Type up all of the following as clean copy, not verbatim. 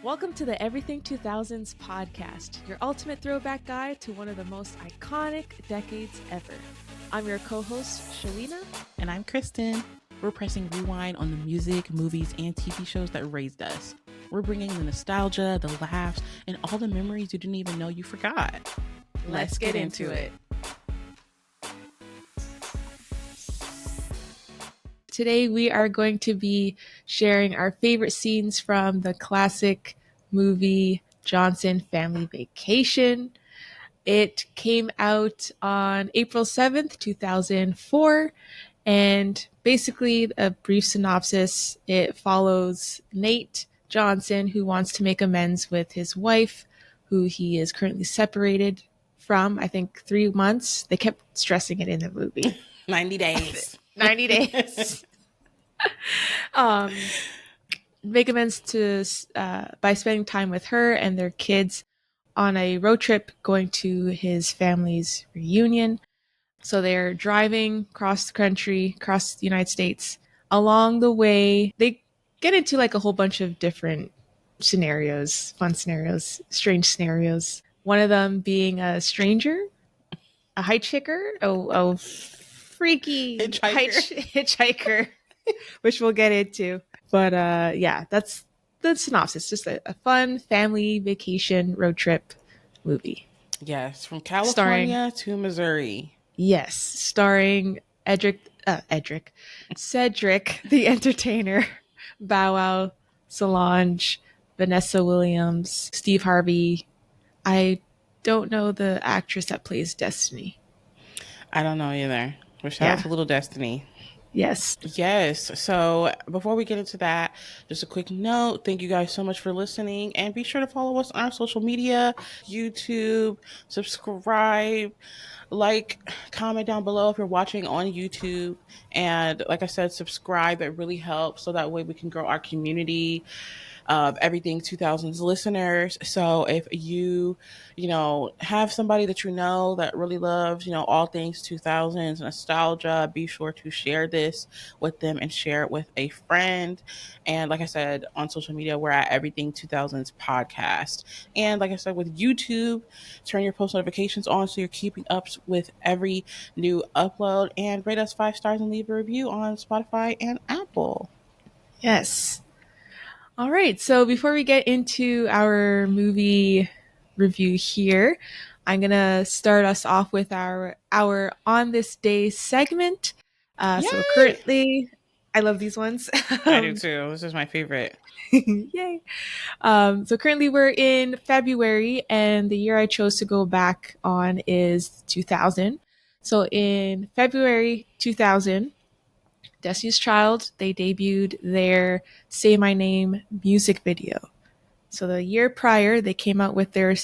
Welcome to the Everything 2000s podcast, your ultimate throwback guide to one of the most iconic decades ever. I'm your co-host, Shaleena. And I'm Kristen. We're pressing rewind on the music, movies, and TV shows that raised us. We're bringing the nostalgia, the laughs, and all the memories you didn't even know you forgot. Let's get into it. Today we are going to be sharing our favorite scenes from the classic movie Johnson Family Vacation. It came out on April 7th, 2004, and basically a brief synopsis, it follows Nate Johnson, who wants to make amends with his wife, who he is currently separated from, I think 3 months. They kept stressing it in the movie. 90 days. 90 days. Make amends to by spending time with her and their kids on a road trip going to his family's reunion. So they're driving across the country, across the United States. Along the way, they get into like a whole bunch of different scenarios, fun scenarios, strange scenarios. One of them being a stranger, a hitchhiker, a freaky hitchhiker, which we'll get into. But yeah, that's the synopsis. Just a fun family vacation road trip movie. Yes, from California to Missouri. Yes, starring Cedric the Entertainer, Bow Wow, Solange, Vanessa Williams, Steve Harvey. I don't know the actress that plays Destiny. I don't know either. But shout out to Little Destiny. Yes. Yes. So before we get into that, just a quick note. Thank you guys so much for listening. And be sure to follow us on our social media, YouTube, subscribe, like, comment down below if you're watching on YouTube. And like I said, subscribe. It really helps. So that way we can grow our community of Everything 2000s listeners. So if you have somebody that you know that really loves, all things 2000s nostalgia, be sure to share this with them and share it with a friend. And like I said, on social media, we're at Everything 2000s podcast. And like I said, with YouTube, turn your post notifications on so you're keeping up with every new upload, and rate us 5 stars and leave a review on Spotify and Apple. Yes. All right, so before we get into our movie review here, I'm going to start us off with our On This Day segment. So currently, I love these ones. I do too. This is my favorite. Yay. So currently we're in February, and the year I chose to go back on is 2000. So in February 2000, Destiny's Child, they debuted their Say My Name music video. So the year prior, they came out with their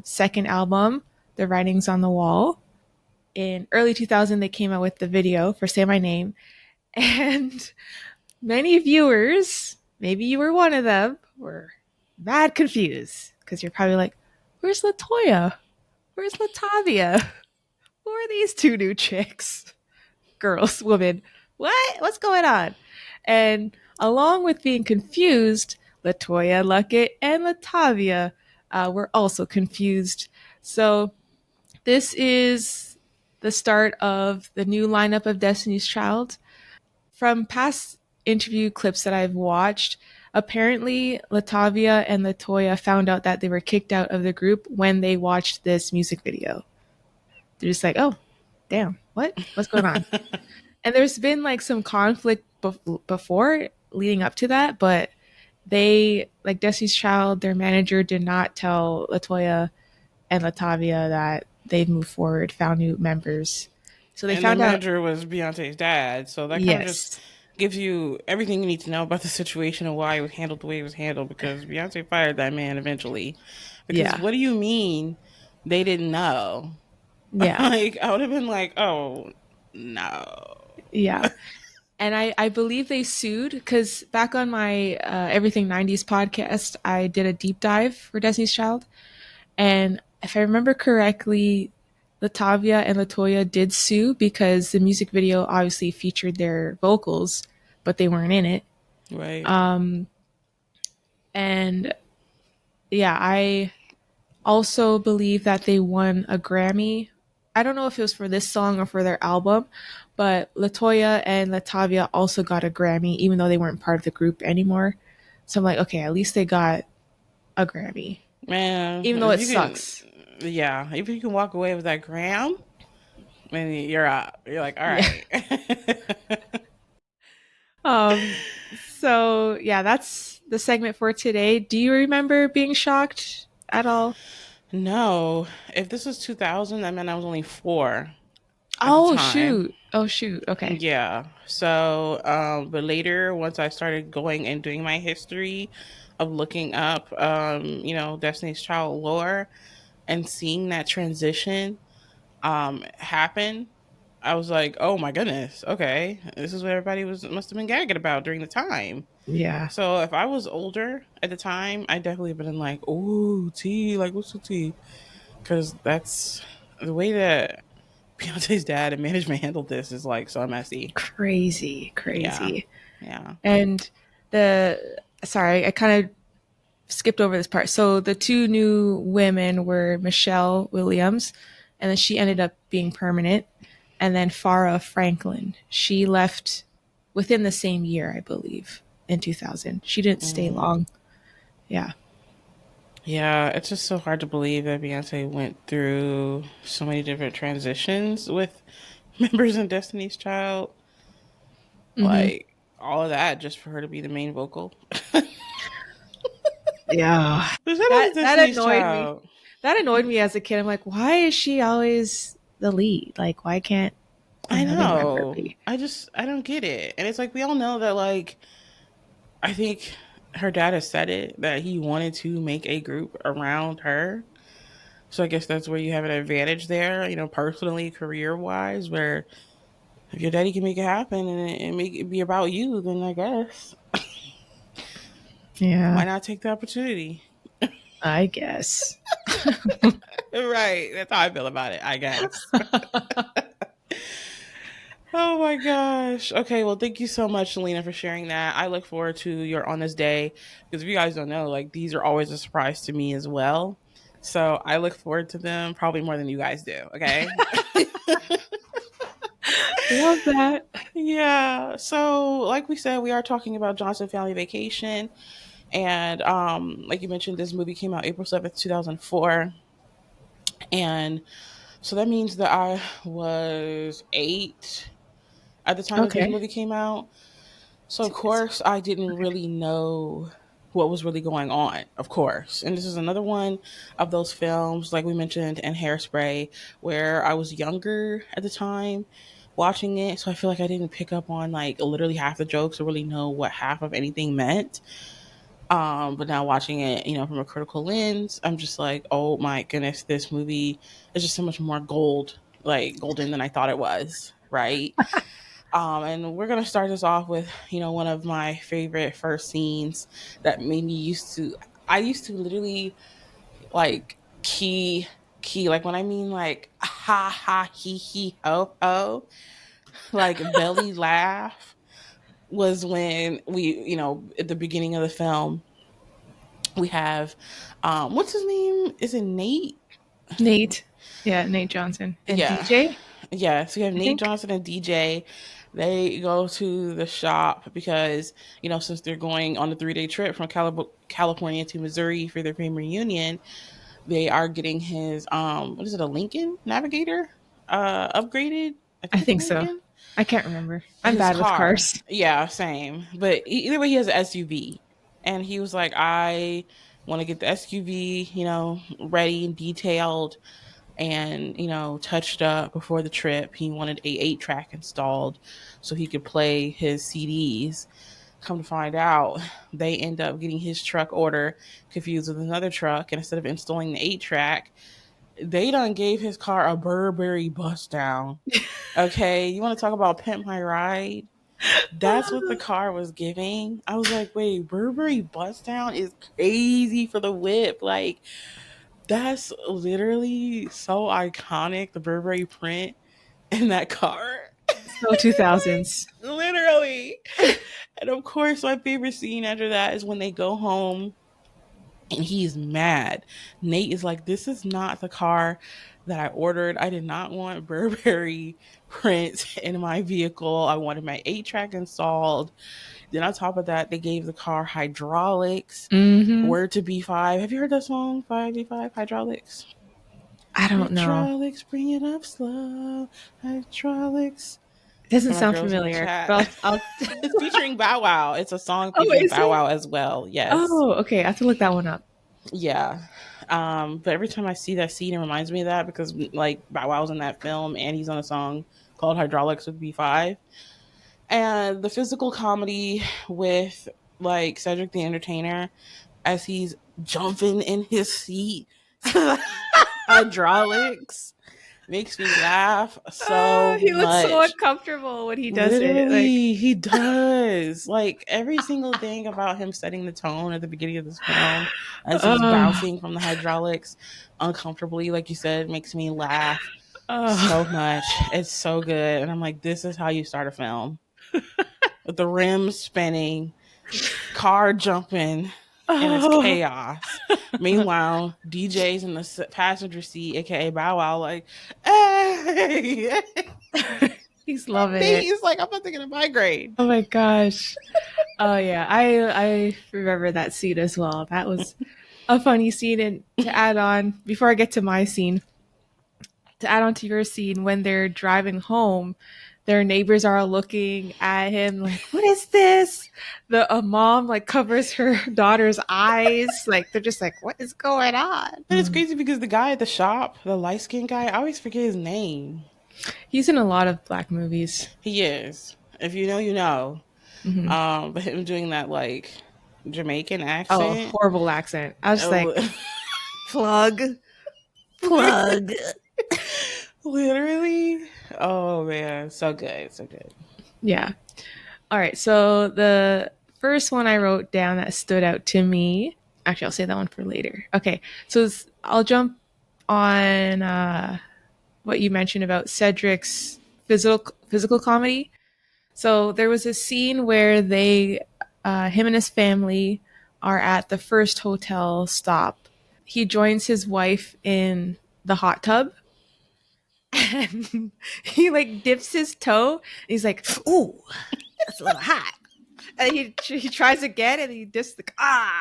second album, The Writings on the Wall. In early 2000, they came out with the video for Say My Name. And many viewers, maybe you were one of them, were mad confused. Because you're probably like, where's LaToya? Where's Latavia? Who are these two new chicks? Girls, women. What's going on? And along with being confused, LaToya, Luckett, and Latavia were also confused. So this is the start of the new lineup of Destiny's Child. From past interview clips that I've watched, apparently Latavia and LaToya found out that they were kicked out of the group when they watched this music video. They're just like, oh, damn, what's going on? And there's been like some conflict before leading up to that, but they, like Destiny's Child, their manager did not tell LaToya and Latavia that they've moved forward, found new members. So they found out. The manager was Beyonce's dad, so that kind of just gives you everything you need to know about the situation and why it was handled the way it was handled, because Beyonce fired that man eventually. Because what do you mean they didn't know? Yeah. Like, I would have been like, oh, no. Yeah. And I believe they sued, because back on my Everything 90s podcast, I did a deep dive for Destiny's Child. And if I remember correctly, Latavia and LaToya did sue because the music video obviously featured their vocals, but they weren't in it. Right. And yeah, I also believe that they won a Grammy. I don't know if it was for this song or for their album, but Latoya and Latavia also got a Grammy, even though they weren't part of the group anymore. So I'm like, okay, at least they got a Grammy, Man, even though if it you can, sucks. yeah, if you can walk away with that gram, then you're up. You're like, all Yeah. right. Um. So yeah, that's the segment for today. Do you remember being shocked at all? No, if this was 2000, that meant I was only 4 at the Oh time. shoot! Oh shoot! Okay. Yeah. So, but later, once I started going and doing my history of looking up, Destiny's Child lore and seeing that transition, happen, I was like, oh my goodness, okay, this is what everybody was must have been gagging about during the time. Yeah. So if I was older at the time, I definitely been like, oh, tea, like what's the tea? Because that's the way that Beyonce's dad and management handled this is like so messy. Crazy, Yeah, crazy. yeah. And the sorry, I kind of skipped over this part. So the two new women were Michelle Williams, and then she ended up being permanent, and then Farrah Franklin. She left within the same year, I believe, in 2000. She didn't stay Mm. long. Yeah. Yeah, it's just so hard to believe that Beyonce went through so many different transitions with members in Destiny's Child. Hmm. Like all of that just for her to be the main vocal. Shout Yeah. out to That Destiny's annoyed me. Child. That annoyed me as a kid. I'm like, why is she always the lead? Like, why can't I another member know. be? I don't get it. And it's like we all know that like I think her dad has said it that he wanted to make a group around her. So I guess that's where you have an advantage there, personally, career wise, where if your daddy can make it happen and make it be about you, then I guess Yeah, why not take the opportunity? I guess. Right. That's how I feel about it, I guess. Oh my gosh. Okay, well, thank you so much, Shaleena, for sharing that. I look forward to your On This Day because if you guys don't know, like these are always a surprise to me as well. So I look forward to them probably more than you guys do. Okay. Love that. Yeah. So, like we said, we are talking about Johnson Family Vacation. And like you mentioned, this movie came out April 7th, 2004. And so that means that I was 8 at the time that this Okay. movie came out. So of course I didn't really know what was really going on, of course. And this is another one of those films, like we mentioned in Hairspray, where I was younger at the time watching it. So I feel like I didn't pick up on like literally half the jokes or really know what half of anything meant. But now watching it, from a critical lens, I'm just like, oh my goodness, this movie is just so much more like golden than I thought it was, right? And we're gonna start this off with, one of my favorite first scenes that made me I used to literally like key, like when I mean like ha ha he ho ho, like belly laugh was when we, at the beginning of the film, we have, what's his name? Is it Nate? Nate. Yeah, Nate Johnson. And Yeah. DJ, Yeah, so you have I Nate think. Johnson and DJ. They go to the shop because, since they're going on a 3-day trip from California to Missouri for their family reunion, they are getting his, what is it, a Lincoln Navigator? Upgraded? I I think it's a think so. Lincoln. I can't remember. I'm His bad with car. cars. Yeah, same. But either way, he has an SUV. And he was like, I want to get the SUV, ready and detailed and touched up before the trip. He wanted a 8-track installed so he could play his CDs. Come to find out, they end up getting his truck order confused with another truck, and instead of installing the 8-track, they done gave his car a Burberry bust down. Okay, you want to talk about pimp my ride? That's what the car was giving. I was like, wait, Burberry bust down is crazy for the whip. Like, that's literally so iconic, the Burberry print in that car. So 2000s. Like, literally. And of course, my favorite scene after that is when they go home and he's mad. Nate is like, this is not the car that I ordered. I did not want Burberry print in my vehicle. I wanted my 8-track installed. Then on top of that, they gave the car hydraulics. Mm-hmm. Word to B5. Have you heard that song? 5B5 Hydraulics. I don't know. Hydraulics, bring it up slow. Hydraulics. It doesn't For my sound girls in the familiar, chat. but I'll It's featuring Bow Wow. It's a song Oh, featuring is Bow it? Wow as well. Yes. Oh, okay. I have to look that one up. Yeah. But every time I see that scene, it reminds me of that because like Bow Wow's in that film and he's on a song called Hydraulics with B5. And the physical comedy with like Cedric the Entertainer as he's jumping in his seat to hydraulics makes me laugh so He looks so much. uncomfortable when he does it. Like, Literally, he does. Like every single thing about him setting the tone at the beginning of this film as he's oh, bouncing from the hydraulics uncomfortably, like you said, makes me laugh so oh, much. It's so good. And I'm like, this is how you start a film. With the rims spinning, car jumping, and it's oh. chaos. Meanwhile, DJ's in the passenger seat, aka Bow Wow, like, hey, He's loving it. he's like, I'm about to get a migraine. Oh my gosh. Oh yeah, I remember that scene as well. That was a funny scene. And to add on, before I get to my scene, to add on to your scene, when they're driving home, their neighbors are looking at him like, "What is this?" The mom like covers her daughter's eyes, like they're just like, "What is going on?" And it's crazy because the guy at the shop, the light skinned guy, I always forget his name. He's in a lot of black movies. He is. If you know, you know. Mm-hmm. But him doing that like Jamaican Oh, accent. horrible accent. I was just like, Oh, plug, plug. literally. Oh man, so good, so good. Yeah. All right. So the first one I wrote down that stood out to me. Actually, I'll say that one for later. Okay. So I'll jump on what you mentioned about Cedric's physical comedy. So there was a scene where him and his family are at the first hotel stop. He joins his wife in the hot tub and he like dips his toe. And he's like, "Ooh, that's a little hot." And he tries again, and he just like, I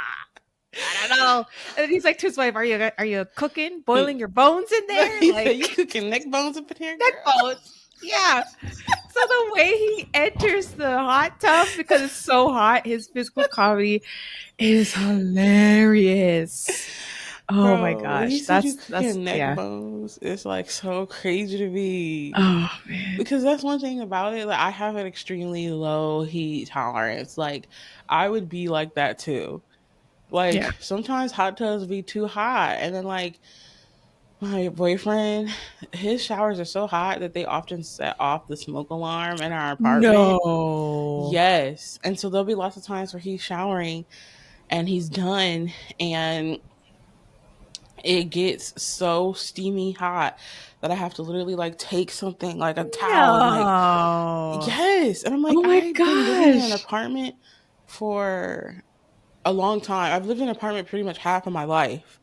don't know. And he's like to his wife, "Are you cooking, boiling your bones in there? Like You cooking neck bones up in here, neck girl? bones?" Yeah. So the way he enters the hot tub because it's so hot, his physical comedy is hilarious. Oh my Bro, when he gosh, said you that's cooking neck yeah. bones, it's like so crazy to me. Oh man, Because that's one thing about it. Like I have an extremely low heat tolerance. Like I would be like that too. yeah. Like sometimes hot tubs be too hot, and then like my boyfriend, his showers are so hot that they often set off the smoke alarm in our apartment. No. Yes, and so there'll be lots of times where he's showering and he's done, and it gets so steamy hot that I have to literally like take something like a towel and like No. yes, and I'm like Oh my I've been living in an gosh. apartment for a long time. I've lived in an apartment pretty much half of my life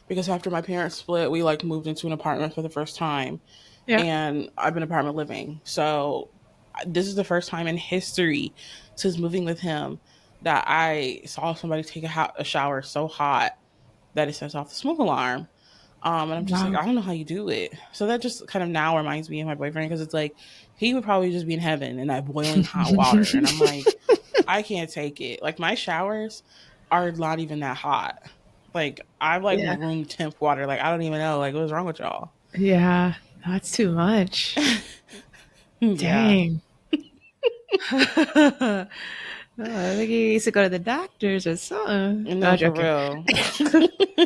because after my parents split, we like moved into an apartment for the first time, Yeah. and I've been apartment living. So this is the first time in history since moving with him that I saw somebody take a shower so hot that it sets off the smoke alarm. And I'm just like, Wow. I don't know how you do it. So that just kind of now reminds me of my boyfriend because it's like he would probably just be in heaven in that boiling hot water. And I'm like, I can't take it. Like my showers are not even that hot. Like I'm like Yeah. room temp water. Like I don't even know. Like what's wrong with y'all? Yeah. That's too much. Yeah. Dang. Oh, I think he needs to go to the doctors or something. No, No, for joking. real.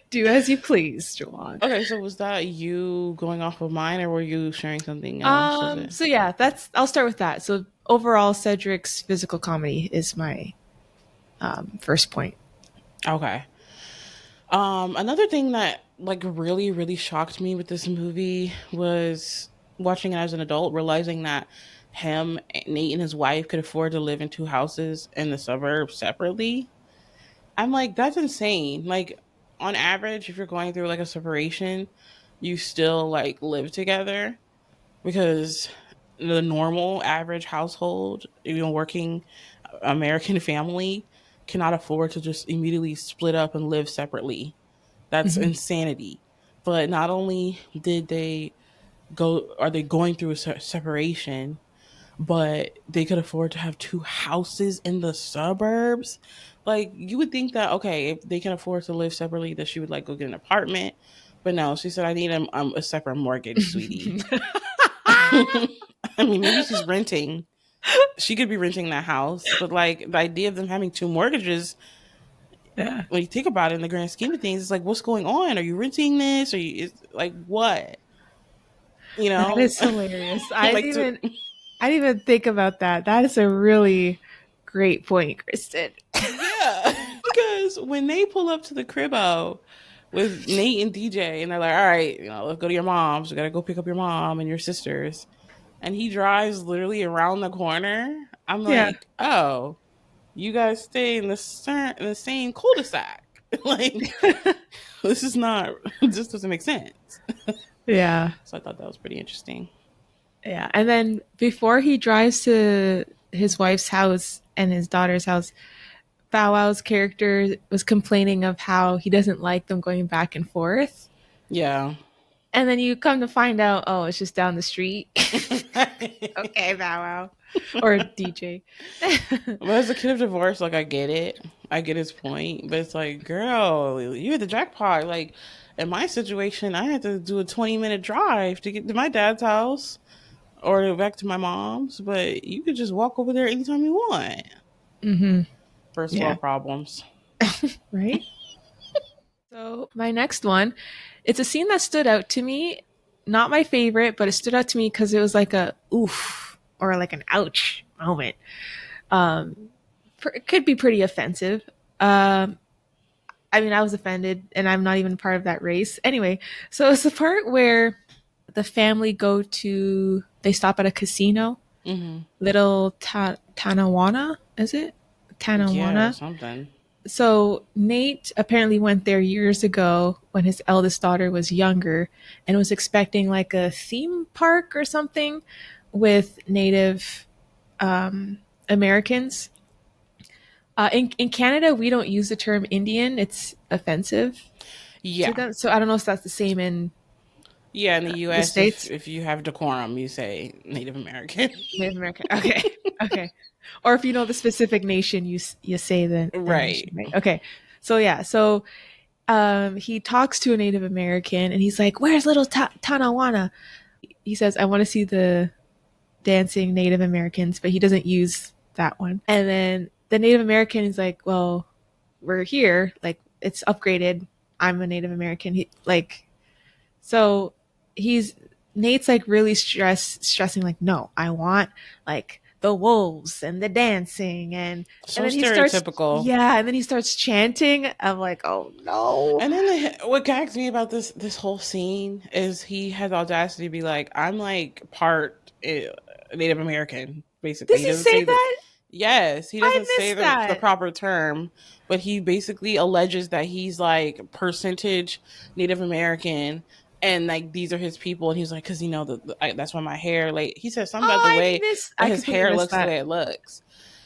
Do as you please, Joanne. Okay, so was that you going off of mine or were you sharing something else? Was it? So yeah, I'll start with that. So overall, Cedric's physical comedy is my first point. Okay. Another thing that like really, really shocked me with this movie was watching it as an adult, realizing that Nate and his wife could afford to live in two houses in the suburbs separately. I'm like, that's insane. Like, on average, if you're going through like a separation, you still like live together because the normal average household, even working American family, cannot afford to just immediately split up and live separately. That's Mhm. insanity. But not only did they are they going through a separation, but they could afford to have two houses in the suburbs. Like, you would think that, okay, if they can afford to live separately, that she would like go get an apartment. But no, she said, I need a separate mortgage, sweetie. I mean, maybe she's renting. She could be renting that house, but like the idea of them having two mortgages, Yeah. when you think about it in the grand scheme of things, it's like, what's going on? Are you renting this? Are you, it's like, what? You That know? is hilarious. Like, to, I didn't even think about that. That is a really great point, Kristen. yeah. Because when they pull up to the cribbo with Nate and DJ, and they're like, all right, let's go to your mom's. We got to go pick up your mom and your sisters. And he drives literally around the corner. I'm Yeah. like, oh, you guys stay in in the same cul-de-sac. Like, this is not, this doesn't make sense. Yeah. So I thought that was pretty interesting. Yeah. And then before he drives to his wife's house and his daughter's house, Bow Wow's character was complaining of how he doesn't like them going back and forth. Yeah. And then you come to find out, oh, it's just down the street. But Okay, Bow Wow. Or DJ. as a kid of divorce, like, I get it. I get his point. But it's like, girl, you hit the jackpot. Like, in my situation, I had to do a 20-minute drive to get to my dad's house or back to my mom's. But you could just walk over there anytime you want. Mm-hmm. First Yeah. world problems. Right? So my next one, it's a scene that stood out to me. Not my favorite, but it stood out to me because it was like a oof or like an ouch moment. Um, it could be pretty offensive. Um, I mean, I was offended, and I'm not even part of that race. Anyway, so it's the part where the family they stop at a casino, Mm-hmm. Little Tanawana, is it? Yeah, Tanawana. something. So Nate apparently went there years ago when his eldest daughter was younger and was expecting like a theme park or something with Native Americans. In Canada, we don't use the term Indian; it's offensive to Yeah. them. So I don't know if that's the same in Yeah, in the the US, states. if you have decorum, you say Native American. Native American. Okay, okay. Or if you know the specific nation, you say the nation, Right. right? Okay. So yeah, so he talks to a Native American and he's like, "Where's little Tanawana?" He says, "I want to see the dancing Native Americans," but he doesn't use that one. And then the Native American is like, "Well, we're here. Like, it's upgraded. I'm a Native American." So he's Nate's like really stressing like, "No, I want like the wolves and the dancing and So then he starts stereotypical. yeah, and then he starts chanting. I'm like, "Oh no." And then what gags me about this whole scene is he had the audacity to be like, "I'm like part Native American." Basically, Does he he doesn't say say the that? yes, he I doesn't say missed the that. proper term, but he basically alleges that he's like percentage Native American. And like these are his people, and he's like, because that's why my hair. Like he said something about the way that I his completely hair missed looks the that. way it looks.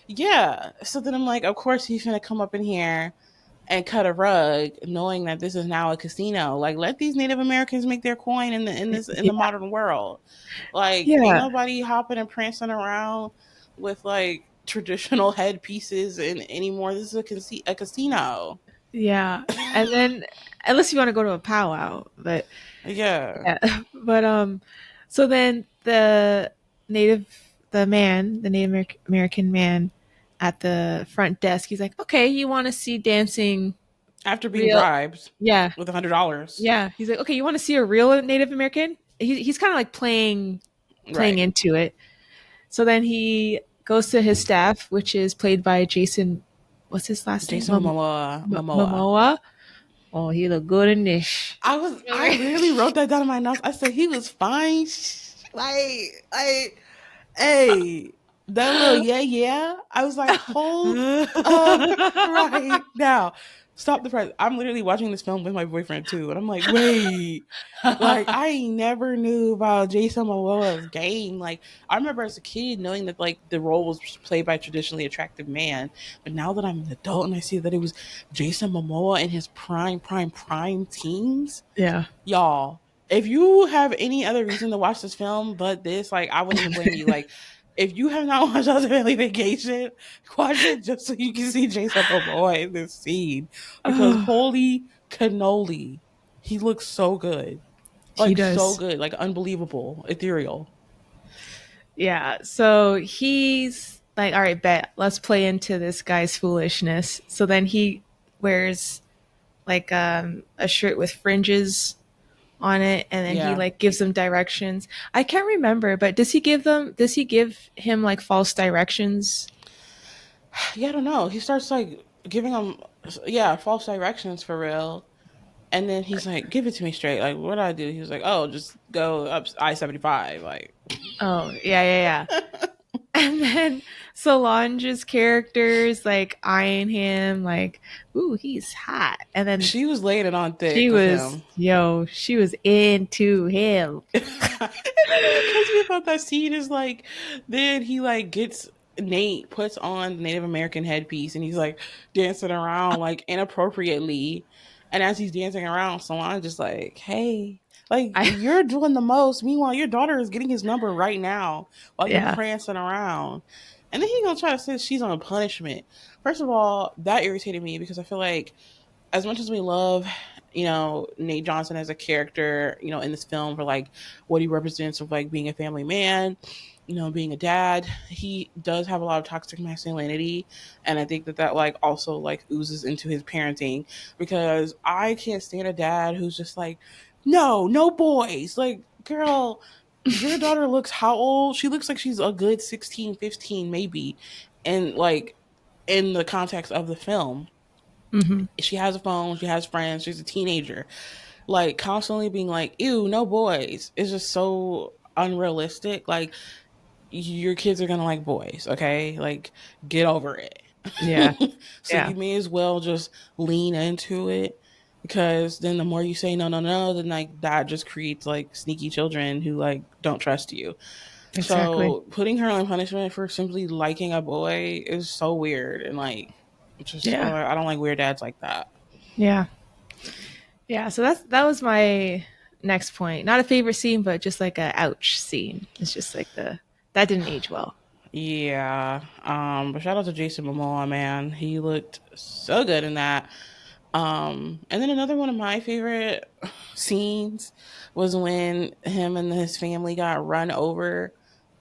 Yeah. So then I'm like, of course he's gonna come up in here and cut a rug, knowing that this is now a casino. Like, let these Native Americans make their coin in Yeah. the modern world. Like, ain't Yeah. nobody hopping and prancing around with like traditional headpieces and anymore. This is a casino. Yeah. And then unless you want to go to a powwow, but Yeah. yeah. But so then the Native American man at the front desk, he's like, "Okay, you want to see dancing After being real?" bribed Yeah. with $100. Yeah. He's like, "Okay, you want to see a real Native American?" He's kind of like playing Right. into it. So then he goes to his staff, which is played by Jason. What's his last name? Jason Momoa. Momoa. Oh, he looked good in this. I literally wrote that down in my notes. I said he was fine. Like, hey. That little yeah, yeah. I was like, hold up right now. Stop the press. I'm literally watching this film with my boyfriend too. And I'm like, wait. Like, I never knew about Jason Momoa's game. Like, I remember as a kid knowing that like the role was played by a traditionally attractive man. But now that I'm an adult and I see that it was Jason Momoa in his prime teens, Yeah. y'all, if you have any other reason to watch this film but this, like, I wouldn't even blame you. Like, if you have not watched Ultimate Family Vacation, watch it just so you can see Jason Momoa in this scene, because Oh, holy cannoli, he looks so good, he like so does. good, like unbelievable, ethereal. Yeah. So he's like, all right, bet. Let's play into this guy's foolishness. So then he wears like a shirt with fringes on it, and then he Yeah, like gives them directions. I can't remember, but does he give him like false directions? yeah, I don't know. He starts like giving him, yeah, false directions for real. And then he's like, "Give it to me straight. Like, what do I do?" He was like, "Oh, just go up I-75." Like, Oh, yeah, yeah, yeah. And then Solange's characters like eyeing him like, ooh, he's hot. And then she was laying it on she thick with was, him. yo, she was into him. And then what kills me about that scene is like, then he like gets Nate puts on the Native American headpiece and he's like dancing around like inappropriately. And as he's dancing around, Solange just like, hey, like I you're doing the most. Meanwhile, your daughter is getting his number right now while you're yeah. prancing around. And then he gonna try to say she's on a punishment. First of all, that irritated me because I feel like as much as we love, Nate Johnson as a character, in this film for like what he represents of like being a family man, being a dad, he does have a lot of toxic masculinity. And I think that that like also like oozes into his parenting, because I can't stand a dad who's just like, no, no boys. Like, girl, your daughter looks how old? She looks like she's a good 16, 15, maybe. And like in the context of the film, Hmm. she has a phone, she has friends, she's a teenager. Like constantly being like, ew, no boys is just so unrealistic. Like, your kids are gonna like boys, okay? Like, get over it. Yeah. So Yeah. you may as well just lean into it, because then the more you say no, no, no, then like that just creates like sneaky children who like don't trust you. Exactly. So putting her on punishment for simply liking a boy is so weird, and like just Yeah. I don't like weird dads like that. Yeah. Yeah. So that was my next point. Not a favorite scene, but just like a ouch scene. It's just like the that didn't age well. Yeah. But shout out to Jason Momoa, man. He looked so good in that. And then another one of my favorite scenes was when him and his family got run over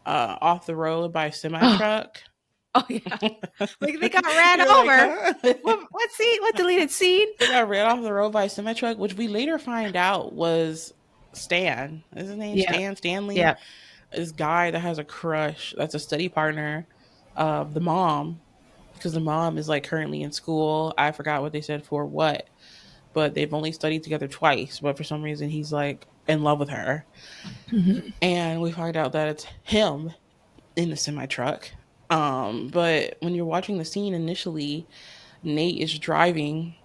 off the road by a semi Oh, truck. oh yeah. Like they got ran You're like, over. huh? What scene? What deleted scene? They got ran off the road by a semi truck, which we later find out was Stan. Is his name Yeah. Stan Stanley? Yeah. This guy that has a crush, that's a study partner of the mom, because the mom is like currently in school. I forgot what they said for what, but they've only studied together twice. But for some reason, he's like in love with her. Hmm. And we find out that it's him in the semi truck. But when you're watching the scene initially, Nate is driving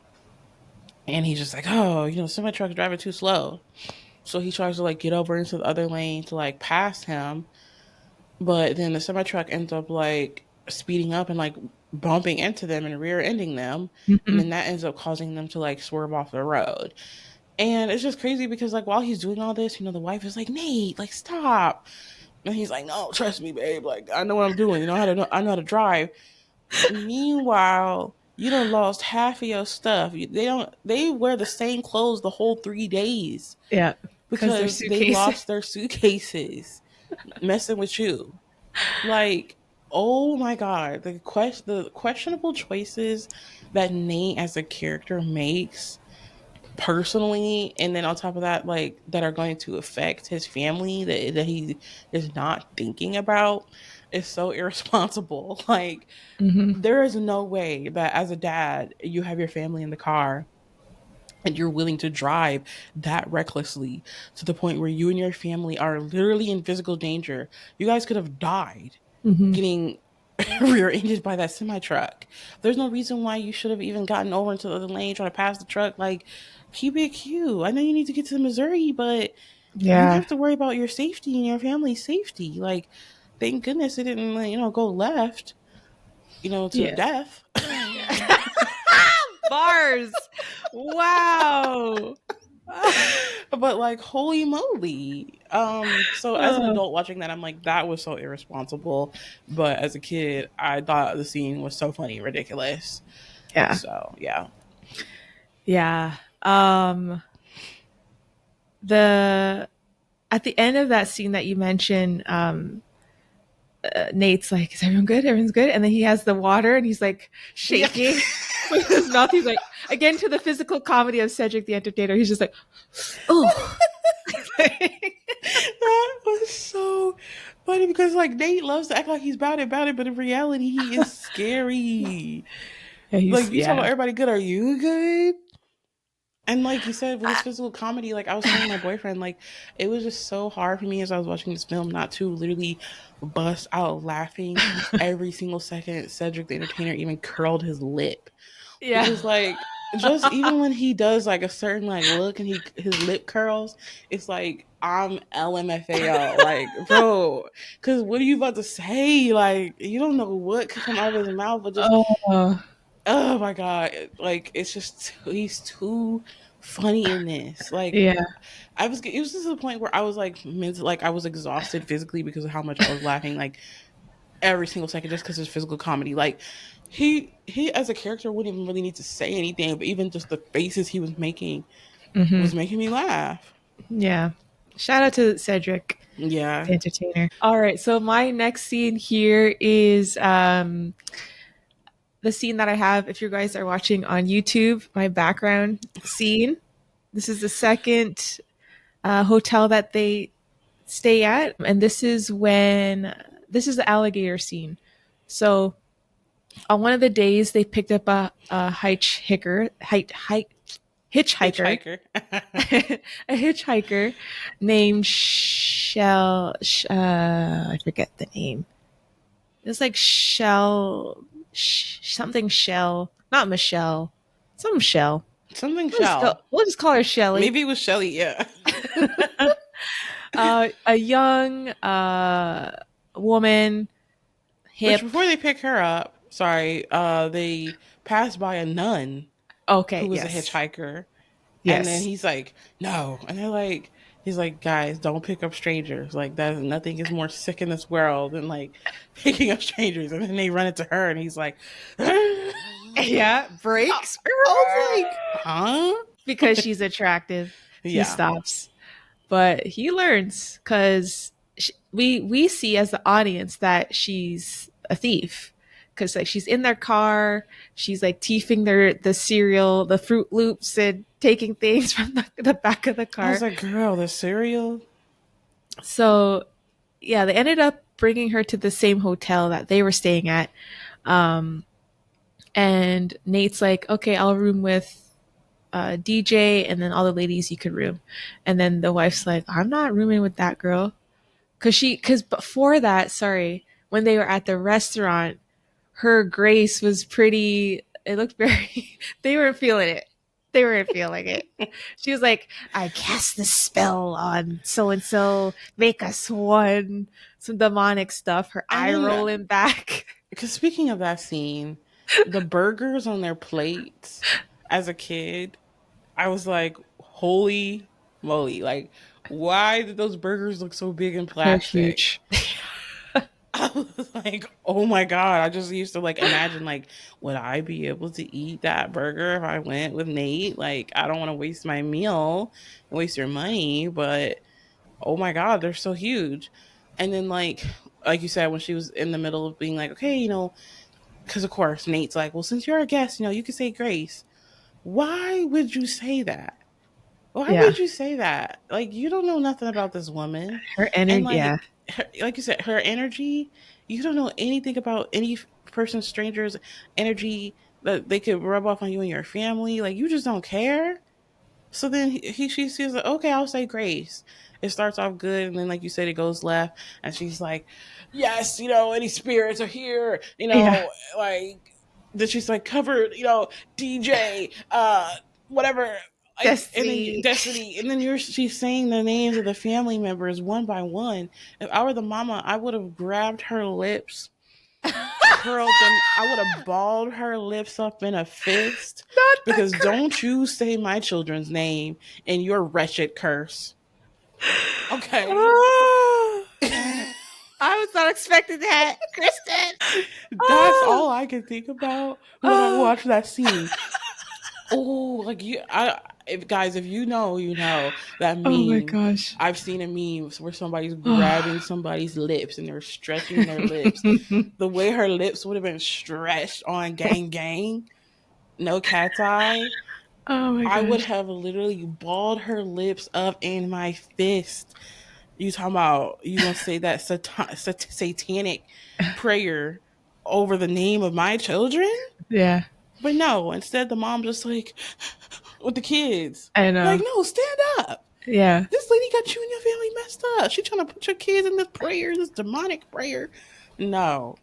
and he's just like, oh, semi truck's driving too slow. So he tries to like get over into the other lane to like pass him. But then the semi truck ends up like speeding up and like bumping into them and rear ending them. And Hmm. then that ends up causing them to like swerve off the road. And it's just crazy because like while he's doing all this, the wife is like, Nate, like stop. And he's like, no, trust me, babe. Like, I know what I'm doing. I know how to drive. Meanwhile, you done lost half of your stuff. They wear the same clothes the whole 3 days Yeah. Because they're because they suitcases. lost their suitcases messing with you. Like, oh my god, the questionable choices that Nate as a character makes personally, and then on top of that, like that are going to affect his family that he is not thinking about, is so irresponsible. Like, Hmm. there is no way that as a dad you have your family in the car and you're willing to drive that recklessly to the point where you and your family are literally in physical danger. You guys could have died. Hmm. getting rear-ended by that semi truck. There's no reason why you should have even gotten over into the other lane trying to pass the truck. Like, keep it cute. I know you need to get to Missouri, but you Yeah. have to worry about your safety and your family's safety. Like, thank goodness it didn't, go left, to Yeah. death. Bars. Wow. But like, holy moly. So as an Oh, adult watching that, I'm like, that was so irresponsible. But as a kid, I thought the scene was so funny, ridiculous. yeah. So yeah. Yeah. The At the end of that scene that you mentioned, Nate's like, "Is everyone good? Everyone's good." And then he has the water, and he's like Yeah. shaking with his mouth. He's like, again to the physical comedy of Cedric the Entertainer. He's just like, "Oh." That was so funny because like Nate loves to act like he's about it, but in reality he is scary. Yeah, Like, you talk about yeah. everybody good, are you good? And like you said, with his physical comedy, like I was telling my boyfriend, like it was just so hard for me as I was watching this film not to literally bust out laughing every single second Cedric the Entertainer even curled his lip. Yeah. Because like, just even when he does like a certain like look and his lip curls, it's like I'm LMFAO. Like, bro, because what are you about to say? Like, you don't know what could come out of his mouth, but just, Oh, oh my god, like it's just he's too funny in this. Like, yeah. it was just to the point where I was like mentally, like I was exhausted physically because of how much I was laughing. Like every single second just because it's physical comedy. Like he as a character wouldn't even really need to say anything, but even just the faces he Hmm. was making me laugh. Yeah. Shout out to Cedric Yeah. the Entertainer. All right. So my next scene here is the scene that I have, if you guys are watching on YouTube, my background scene. This is the second hotel that they stay at. And this is the alligator scene. So on one of the days, they picked up a hitchhiker, Hitchhiker. a hitchhiker named I forget the name. It's like something Shell, not Michelle, some Shell. Something Shell. We'll just call her Shelly. Maybe it was Shelly, yeah. A young woman, Which hip. before they pick her up, sorry, they pass by a nun who Okay, was a yes, hitchhiker. And then yes. he's like, no. And they're like, he's like, guys, don't pick up strangers. Like, that nothing is more sick in this world than like picking up strangers. And then they run into her, and he's like, I Yeah, breaks was like, huh? because she's attractive. He Yeah. stops, but he learns because we see as the audience that she's a thief because like she's in their car, she's like teething the cereal, the Fruit Loops, and taking things from the back of the I was car. like, girl, the cereal. So yeah, they ended up bringing her to the same hotel that they were staying at. Um, and Nate's like, okay, I'll room with DJ, and then all the ladies you could room. And then the wife's like, I'm not rooming with that girl. Because before that, sorry, when they were at the restaurant, her grace was pretty, it looked very, they weren't feeling it. They weren't feeling it. She was like, I cast the spell on so and so, make us one, some demonic stuff, her And eye then, rolling back. because speaking of that scene, the burgers on their plates as a kid, I was like, holy moly. Like, why did those burgers look so big in They're plastic? huge. I was like, oh my God. I just used to like imagine, like, would I be able to eat that burger if I went with Nate? Like, I don't want to waste my meal and waste your money, but oh my God, they're so huge. And then like you said, when she was in the middle of being like, okay, because of course Nate's like, well, since you're a guest, you can say grace. Why would you say that? Why Yeah. would you say that? Like, you don't know nothing about this woman. Her And energy, yeah. like, like you said, her energy, you don't know anything about any person, stranger's energy that they could rub off on you and your family. Like, you just don't care. So then she's like, okay, I'll say grace. It starts off good, and then like you said, it goes left, and she's like, yes, any spirits are here, Yeah. like then she's like covered, DJ, whatever, like, and then Destiny. Destiny, and then she's saying the names of the family members one by one. If I were the mama, I would have grabbed her lips, curled them. I would have balled her lips up in a fist, Not the because don't you say my children's name in your wretched curse. Okay. Oh, I was not expecting that, Kristen. That's Oh, all I can think about when I oh, watch that scene. Oh, like if you know, that oh my meme. gosh. I've seen a meme where somebody's grabbing Oh. somebody's lips and they're stretching their lips. The way her lips would have been stretched on Gang Gang, no cat's eye, Oh my I would gosh. have literally balled her lips up in my fist. You talking about you gonna say that satanic prayer over the name of my children? Yeah, But no, instead the mom just like with the kids. I Like, know. no, stand up. Yeah, This lady got you and your family messed up. She trying to put your kids in this prayer, this demonic prayer. No.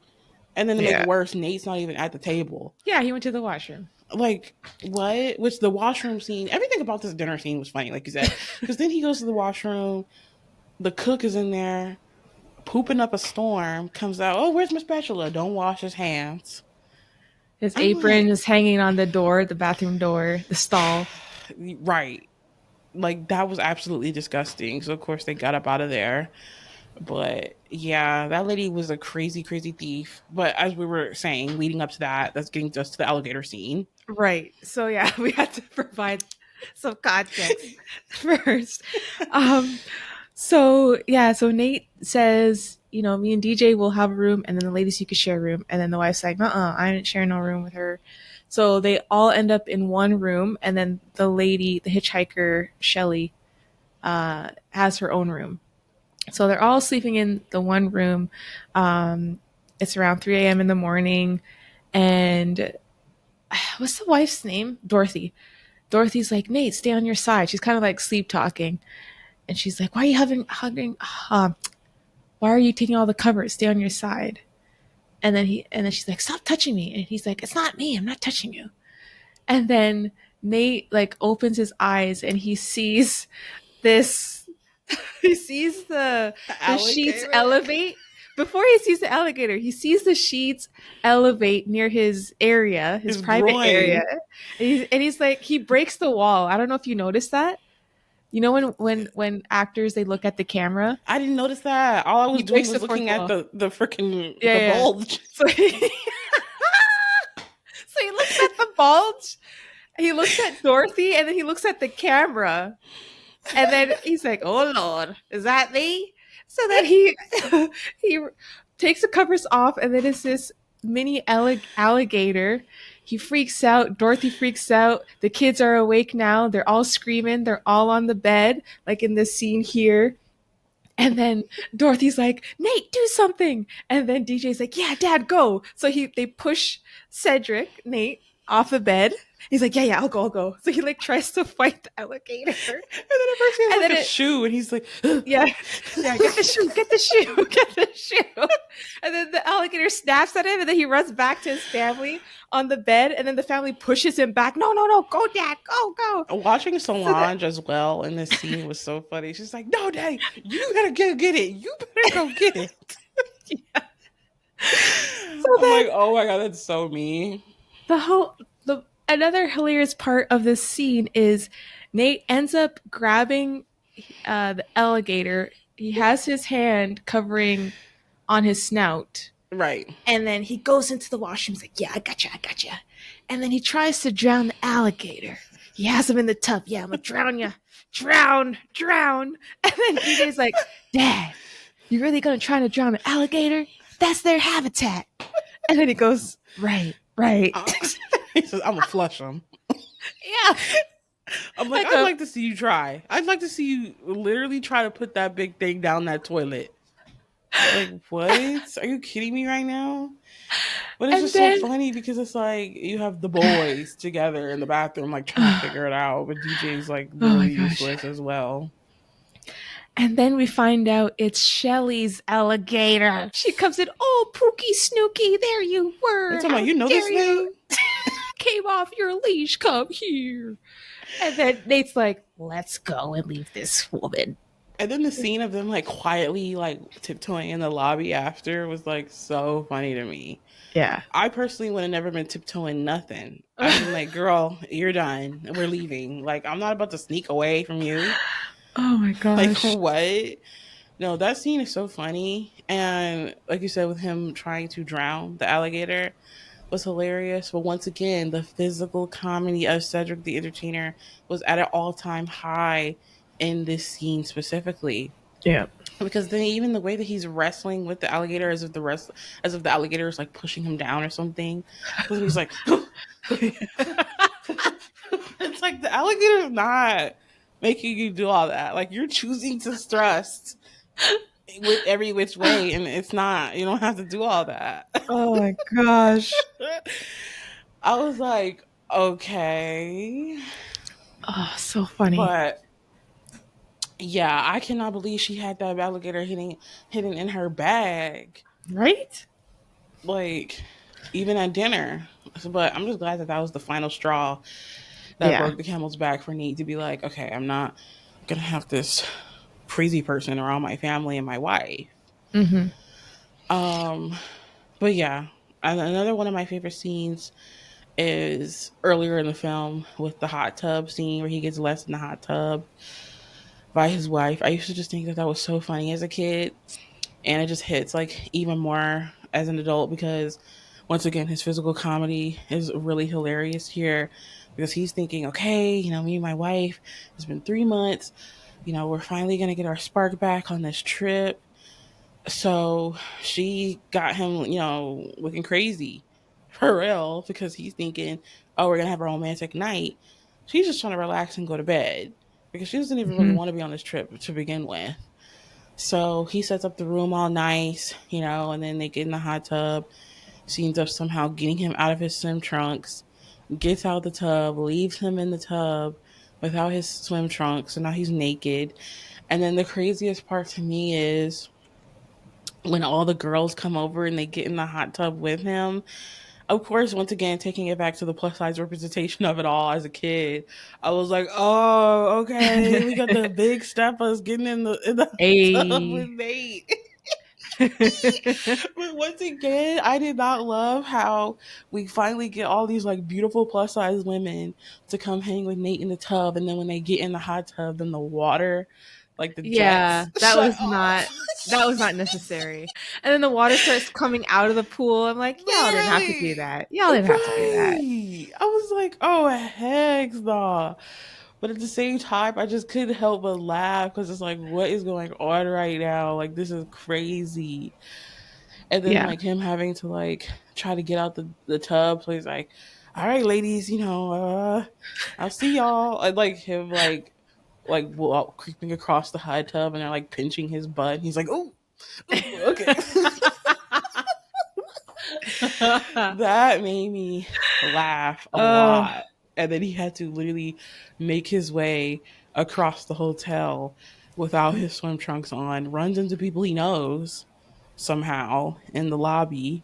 And then to make yeah, worse, Nate's not even at the table. yeah. He went to the washroom. Like, what? Which the washroom scene, everything about this dinner scene was funny, like you said. Because then he goes to the washroom, the cook is in there, pooping up a storm, comes out, oh, where's my spatula? Don't wash his hands. His I'm apron like, is hanging on the door, the bathroom door, the stall. right. Like, that was absolutely disgusting. So, of course, they got up out of there. But yeah, that lady was a crazy, crazy thief. But as we were saying, leading up to that, that's getting us to the alligator scene. Right. So yeah, we had to provide some context first. Um, so yeah, so Nate says, me and DJ will have a room, and then the ladies you could share a room. And then the wife's like, I didn't share no room with her. So they all end up in one room, and then the lady, the hitchhiker, Shelly, has her own room. So they're all sleeping in the one room. It's around 3 a.m. in the morning. And what's the wife's name? Dorothy. Dorothy's like, Nate, stay on your side. She's kind of like sleep talking. And she's like, why are you hugging? Why are you taking all the covers? Stay on your side. And then she's like, stop touching me. And he's like, it's not me. I'm not touching you. And then Nate like opens his eyes and he sees this. He sees the sheets Alligator? elevate. Before he sees the alligator, he sees the sheets elevate near his area, his His private area. groin. And he's like, he breaks the wall. I don't know if you noticed that. You know when actors they look at the camera, I didn't notice that. All I was he doing breaks the was fourth looking at wall. the freaking Yeah, the yeah. bulge. So he, so he looks at the bulge. He looks at Dorothy, and then he looks at the camera, and then he's like, "Oh Lord, is that me?" So then he takes the covers off, and then it's this mini alligator. He freaks out. Dorothy freaks out. The kids are awake now. They're all screaming. They're all on the bed, like in this scene here. And then Dorothy's like, Nate, do something. And then DJ's like, yeah, Dad, go. So they push Cedric, Nate, off the bed. He's like, yeah, I'll go. So he like tries to fight the alligator. And then at first he has And like then a shoe, and he's like, yeah, yeah, get the shoe, get the shoe, get the shoe. And then the alligator snaps at him, and then he runs back to his family on the bed. And then the family pushes him back. No, no, no, go, Dad, go, go. watching So that, Solange as well in this scene was so funny. She's like, no, Daddy, you gotta get it. You better go get it. yeah. So I'm then like, oh my god, that's so me. the another hilarious part of this scene is Nate ends up grabbing the alligator. He has his hand covering on his snout, Right. and then he goes into the washroom. He's like, "Yeah, I got you, I got you." And then he tries to drown the alligator. He has him in the tub. Yeah, I'm gonna drown you, drown, drown. And then DJ's like, "Dad, you really gonna try to drown an alligator? That's their habitat." And then he goes, "Right, right." He says, I'm gonna flush him. Yeah. I'm like, I'd like to see you try. I'd like to see you literally try to put that big thing down that toilet. Like, what? Are you kidding me right now? But it's And just so then funny because it's like you have the boys together in the bathroom, like trying to figure it out, but DJ's like oh my literally gosh. useless as well. And then we find out it's Shelly's alligator. She comes in, oh, Pookie Snooky, there you They were. talking about, How you know this dare you? thing? Came off your leash, come here. And then Nate's like, let's go and leave this woman. And then the scene of them like quietly like tiptoeing in the lobby after was like so funny to me. Yeah. I personally would have never been tiptoeing nothing. I'd have been like, girl, you're done. We're leaving. Like, I'm not about to sneak away from you. Oh my Like, gosh. what? No, that scene is so funny. And like you said, with him trying to drown the alligator was hilarious. But once again, the physical comedy of Cedric the Entertainer was at an all time high in this scene specifically. Yeah. Because then even the way that he's wrestling with the alligator as if the alligator is like pushing him down or something. Because he's like it's like the alligator is not making you do all that. Like you're choosing to thrust with every which way, and it's not. You don't have to do all that. Oh my gosh. I was like, okay, Oh, so funny. but yeah, I cannot believe she had that alligator hidden in her bag, Right? like even at dinner. But I'm just glad that that was the final straw that Yeah. broke the camel's back for Nate to be like, okay, I'm not gonna have this crazy person around my family and my wife. Mm-hmm. Um, but yeah, another one of my favorite scenes is earlier in the film with the hot tub scene where he gets left in the hot tub by his wife. I used to just think that that was so funny as a kid, and it just hits like even more as an adult because once again his physical comedy is really hilarious here because he's thinking, okay, me and my wife, it's been 3 months, we're finally gonna get our spark back on this trip. So she got him, looking crazy for real because he's thinking, oh, we're gonna have a romantic night. She's just trying to relax and go to bed because she doesn't even really Mm-hmm. want to be on this trip to begin with. So he sets up the room all nice, and then they get in the hot tub. She ends up somehow getting him out of his swim trunks, gets out of the tub, leaves him in the tub without his swim trunks. So now he's naked. And then the craziest part to me is when all the girls come over and they get in the hot tub with him. Of course, once again, taking it back to the plus size representation of it all as a kid, I was like, oh, okay, we got the big steppers getting in the tub with Hey. Nate. But once again, I did not love how we finally get all these like beautiful plus size women to come hang with Nate in the tub, and then when they get in the hot tub, then the water, like the Yeah, jets, shut off. that was not necessary. And then the water starts coming out of the pool. I'm like, y'all didn't have to do Literally, that. Y'all didn't have to do that. right? I was like, oh heck nah. But at the same time, I just couldn't help but laugh because it's like, what is going on right now? Like, this is crazy. And then Yeah. like him having to like try to get out the tub. So he's like, all right, ladies, I'll see y'all. And like him creeping across the hot tub and they're like pinching his butt. He's like, oh, okay. That made me laugh a Oh, lot. And then he had to literally make his way across the hotel without his swim trunks on, runs into people he knows somehow in the lobby.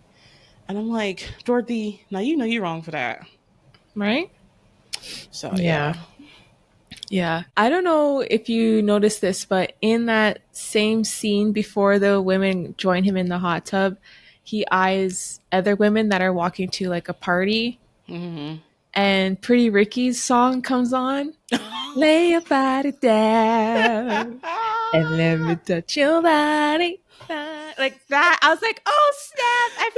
And I'm like, Dorothy, now you know you're wrong for that. right? So Yeah. yeah. Yeah. I don't know if you noticed this, but in that same scene before the women join him in the hot tub, he eyes other women that are walking to like a party, Hmm. and Pretty Ricky's song comes on. Lay your body down and let me touch your body. Like that. I was like, oh snap, I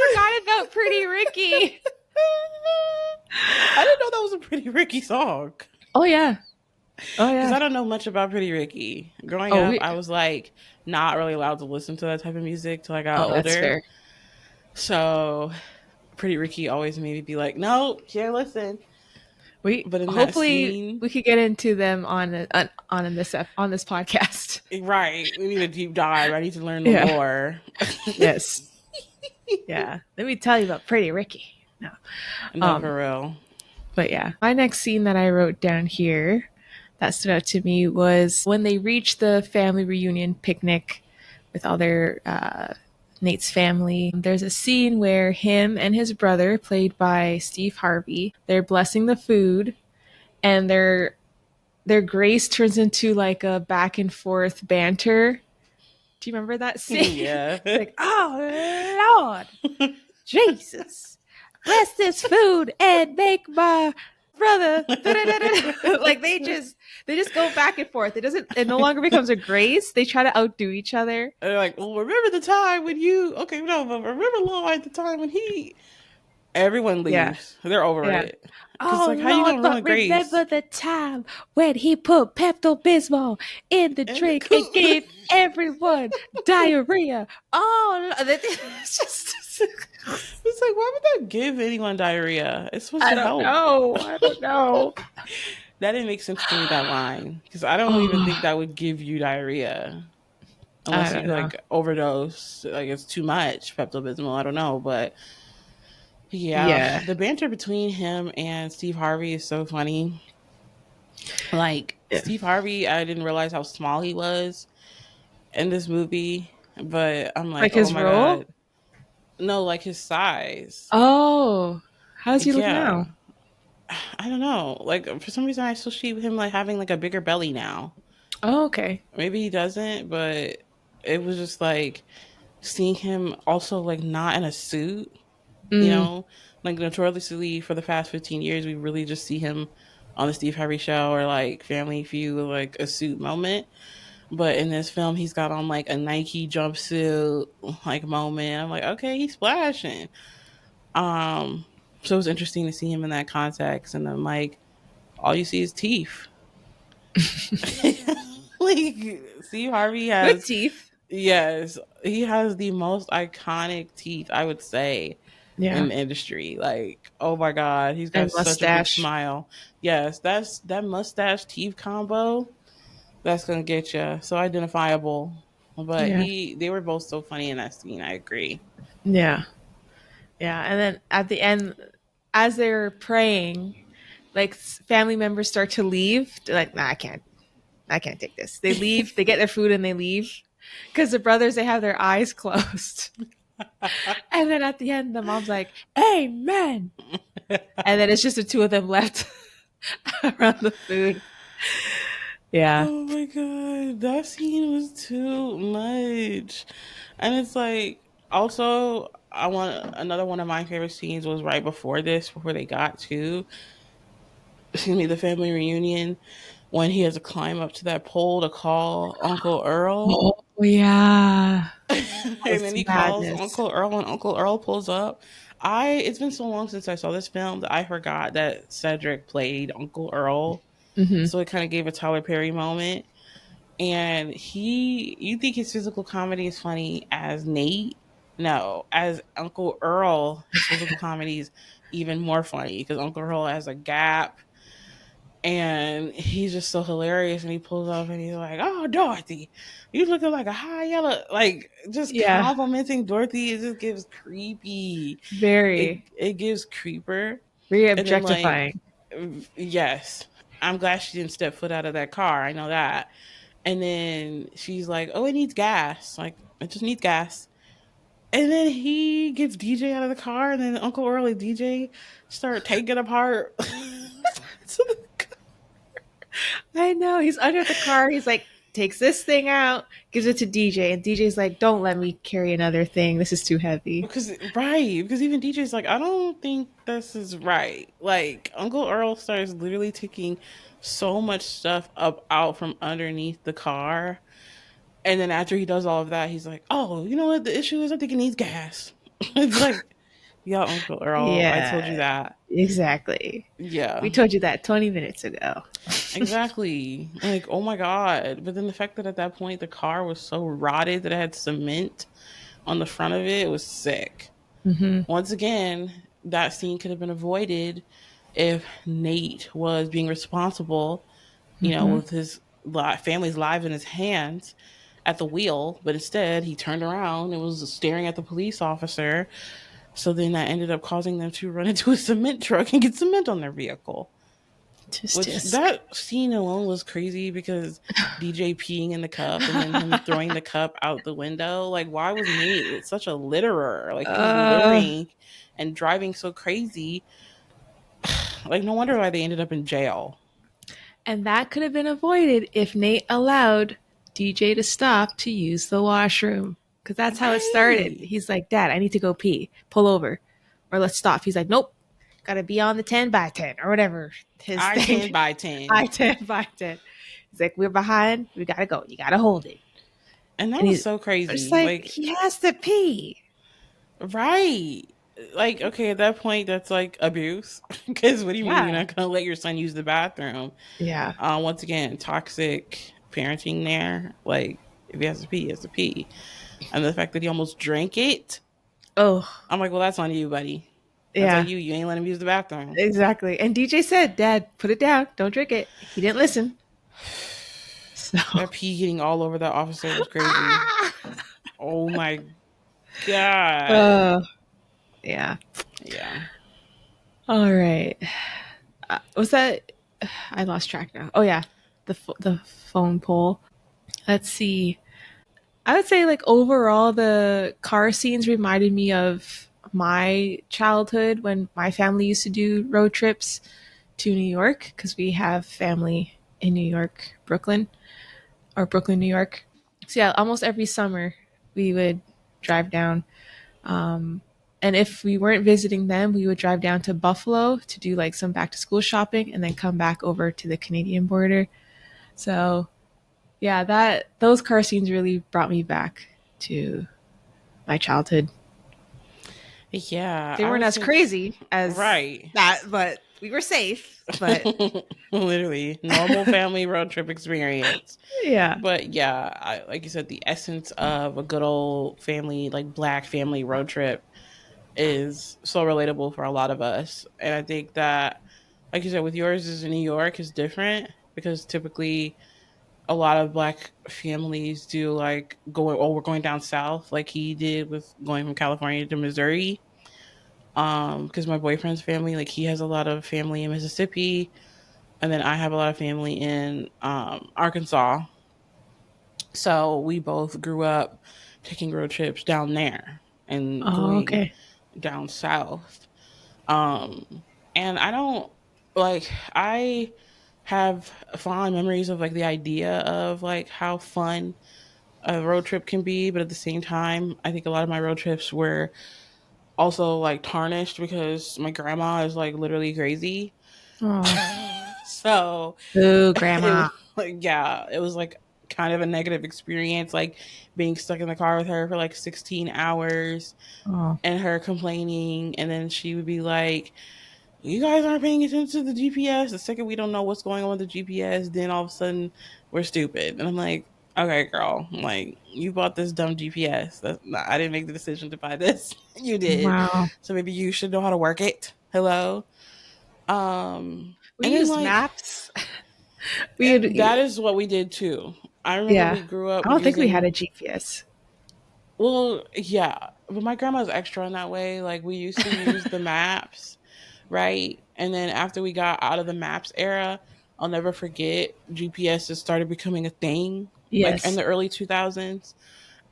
forgot about Pretty Ricky. I didn't know that was a Pretty Ricky song. Oh yeah. Oh Because yeah. I don't know much about Pretty Ricky. Growing Oh up, we I was like not really allowed to listen to that type of music till I got oh that's older. fair. So Pretty Ricky always made me be like, no, can't listen. We But in that hopefully scene, we could get into them on this podcast. right, we need a deep dive. I need to learn the Yeah. lore. Yes. Yeah. Let me tell you about Pretty Ricky. No. No, Um, for real. but yeah. My next scene that I wrote down here that stood out to me was when they reached the family reunion picnic with all their Nate's family. There's a scene where him and his brother, played by Steve Harvey, they're blessing the food, and their grace turns into like a back and forth banter. Do you remember that scene? Yeah. It's like, oh Lord, Jesus, bless this food and make my brother. Like they just go back and forth. It no longer becomes a grace. They try to outdo each other. They're like, well, remember the time when you, okay, no, but remember Lloyd the time when he, everyone Yeah. leaves. They're over Yeah. it. Because, Oh like, how you Lord, going to but ruin remember Grace? the time when he put Pepto Bismol in the And the drink and cook. gave everyone diarrhea. Oh, it's just It's like, why would that give anyone diarrhea? It's supposed I to don't help. know. I don't know. That didn't make sense to me, that line. Because I don't even think Oh, that would give you diarrhea. I Unless don't you, know. like, overdose. Like, it's too much Pepto Bismol. I don't know. But yeah, Yeah, the banter between him and Steve Harvey is so funny. Like, yeah. Steve Harvey, I didn't realize how small he was in this movie, but I'm like, Like oh his my role. god, no, like his size. Oh, how does he look Yeah, now? I don't know. Like for some reason, I associate him like having like a bigger belly now. Oh, okay. Maybe he doesn't, but it was just like seeing him also like not in a suit. You Mm, know, like notoriously for the past 15 years, we really just see him on the Steve Harvey show or like Family Feud, like a suit moment. But in this film, he's got on like a Nike jumpsuit like moment. I'm like, okay, he's splashing. Um, so it was interesting to see him in that context, and then like all you see is teeth. Like Steve Harvey good has, teeth. yes, he has the most iconic teeth, I would say, Yeah, in the industry. Like, oh my god, he's got and such a big mustache. smile. Yes, that's that mustache teeth combo. That's gonna get you so identifiable. But Yeah, they were both so funny in that scene. I agree. yeah, yeah. And then at the end, as they're praying, like family members start to leave. They're like, nah, I can't take this. They leave, they get their food and they leave. Because the brothers, they have their eyes closed. And then at the end, the mom's like, Amen. And then it's just the two of them left around the food. Yeah. Oh my god, that scene was too much. And it's like also I want another one of my favorite scenes was right before this, before they got to excuse me, the family reunion when he has to climb up to that pole to call Uncle Earl. Oh, yeah. And That was then he calls madness. Uncle Earl and Uncle Earl pulls up. I It's been so long since I saw this film that I forgot that Cedric played Uncle Earl. Hmm. So it kind of gave a Tyler Perry moment. And you think his physical comedy is funny as Nate? No, as Uncle Earl, his physical comedy is even more funny because Uncle Earl has a gap and he's just so hilarious. And he pulls up and he's like, "Oh, Dorothy, you looking like a high yellow," like just Yeah. complimenting Dorothy. It just gives creepy. Very, It gives creeper. very And then like, objectifying. yes, I'm glad she didn't step foot out of that car. I know that. And then she's like, "Oh, it needs gas. Like it just needs gas." And then he gets DJ out of the car, and then Uncle Earl and DJ start taking apart. So I know. He's under the car. He's like, takes this thing out, gives it to DJ. And DJ's like, don't let me carry another thing. This is too heavy. because right, because even DJ's like, I don't think this is right. Like Uncle Earl starts literally taking so much stuff up out from underneath the car, and then after he does all of that, he's like, "Oh, you know what? The issue is, I think it needs gas." It's like, yeah, Uncle Earl, I told you Yeah, that. exactly. Yeah, We told you that 20 minutes ago. exactly. Like, oh my god! But then the fact that at that point the car was so rotted that it had cement on the front of it was sick. Hmm. Once again, that scene could have been avoided if Nate was being responsible, Hmm. with his family's lives in his hands, at the wheel, but instead he turned around and was staring at the police officer. So then that ended up causing them to run into a cement truck and get cement on their vehicle. Tisk Which tisk. that scene alone was crazy because DJ peeing in the cup and then him throwing the cup out the window. Like, why was Nate such a litterer? Like, he was Uh, littering and driving so crazy. Like, no wonder why they ended up in jail. and that could have been avoided if Nate allowed DJ to stop to use the washroom. Because that's how it started. Right. He's like, Dad, I need to go pee. Pull over. Or let's stop. He's like, nope. Gotta be on the 10 by 10 or whatever his I thing. 10 by I 10. 10 by 10. He's like, we're behind. We gotta go. You gotta hold it. And that And was he's so just crazy. like, Like, he has to pee. right. Like, okay, at that point, that's like abuse. Because what do you mean you're Yeah. not going to let your son use the bathroom? Yeah. Once again, toxic parenting there. Like, if he has to pee, he has to pee. And the fact that he almost drank it, Oh, I'm like, well, that's on you, buddy. That's on yeah. you. You ain't let him use the bathroom. Exactly. And DJ said, Dad, put it down. Don't drink it. He didn't listen. So, That pee getting all over that officer was crazy. ah! Oh my God. uh, yeah. Yeah. All right. Was that? I lost track now. Oh yeah, the phone poll. Let's see. I would say like overall the car scenes reminded me of my childhood when my family used to do road trips to New York because we have family in New York, Brooklyn, or Brooklyn, New York. So yeah, almost every summer we would drive down. Um, and if we weren't visiting them, we would drive down to Buffalo to do like some back to school shopping and then come back over to the Canadian border. So yeah, that those car scenes really brought me back to my childhood. Yeah. They I weren't would as say, crazy as right. that, but we were safe. But Literally, normal family road trip experience. yeah. But yeah, like you said, the essence of a good old family, like black family road trip, is so relatable for a lot of us. And I think that, like you said, with yours is in New York is different because typically a lot of black families do like going, oh, we're going down south, like he did with going from California to Missouri. Because my boyfriend's family, like he has a lot of family in Mississippi, and then I have a lot of family in Arkansas. So we both grew up taking road trips down there and Oh, going okay. down south. And I don't like I have fond memories of like the idea of like how fun a road trip can be, but at the same time, I think a lot of my road trips were also like tarnished because my grandma is like literally crazy. Oh, So ooh, it was grandma. like, yeah, it was like kind of a negative experience, like being stuck in the car with her for like 16 hours Oh, and her complaining. And then she would be like, you guys aren't paying attention to the GPS. The second we don't know what's going on with the GPS, then all of a sudden we're stupid. And I'm like, okay, girl, I'm like, you bought this dumb GPS. That's not, I didn't make the decision to buy this. You did. wow. So maybe you should know how to work it. Hello. We And then used like, maps. We and that had, is what we did too. I remember yeah. we grew I up don't think we had using, a GPS. well, yeah, but my grandma's extra in that way. Like we used to use the maps, right? And then after we got out of the maps era, I'll never forget GPS just started becoming a thing like in Yes. the early 2000s.